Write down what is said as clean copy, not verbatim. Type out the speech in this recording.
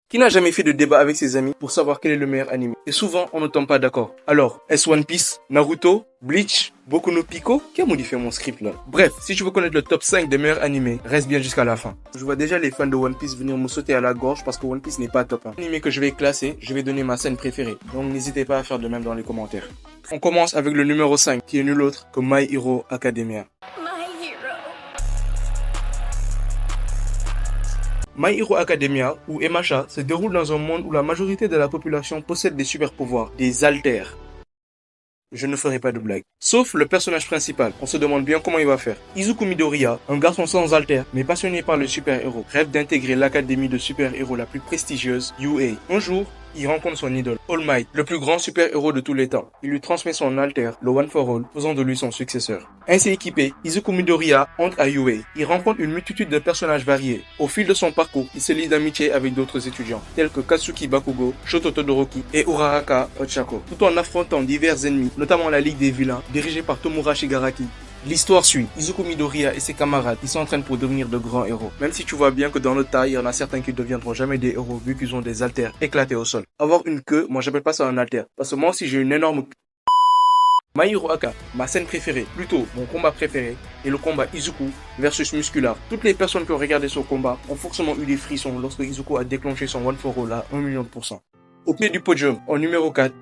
Qui n'a jamais fait de débat avec ses amis pour savoir quel est le meilleur anime? Et souvent, on ne tombe pas d'accord. Alors, est-ce One Piece, Naruto, Bleach, Boku no Pico? Qui a modifié mon script là? Bref, si tu veux connaître le top 5 des meilleurs animés, reste bien jusqu'à la fin. Je vois déjà les fans de One Piece venir me sauter à la gorge parce que One Piece n'est pas top 1. L'animé que je vais classer, je vais donner ma scène préférée. Donc n'hésitez pas à faire de même dans les commentaires. On commence avec le numéro 5, qui est nul autre que My Hero Academia. My Hero Academia, ou MHA, se déroule dans un monde où la majorité de la population possède des super pouvoirs, des alters. Je ne ferai pas de blague. Sauf le personnage principal, on se demande bien comment il va faire. Izuku Midoriya, un garçon sans alter, mais passionné par le super-héros, rêve d'intégrer l'académie de super-héros la plus prestigieuse, UA. Un jour, il rencontre son idole, All Might, le plus grand super-héros de tous les temps. Il lui transmet son alter, le One for All, faisant de lui son successeur. Ainsi équipé, Izuku Midoriya entre à UA. Il rencontre une multitude de personnages variés. Au fil de son parcours, il se lie d'amitié avec d'autres étudiants, tels que Katsuki Bakugo, Shoto Todoroki et Uraraka Ochako, tout en affrontant divers ennemis, notamment la Ligue des Vilains, dirigée par Tomura Shigaraki. L'histoire suit. Izuku Midoriya et ses camarades, ils s'entraînent pour devenir de grands héros. Même si tu vois bien que dans le tas, il y en a certains qui ne deviendront jamais des héros vu qu'ils ont des haltères éclatés au sol. Avoir une queue, moi j'appelle pas ça un haltère. Parce que moi aussi j'ai une énorme... My Hero Aka, ma scène préférée, plutôt mon combat préféré, est le combat Izuku versus Muscular. Toutes les personnes qui ont regardé ce combat ont forcément eu des frissons lorsque Izuku a déclenché son One for All à 1 million de %. Au pied du podium, en numéro 4,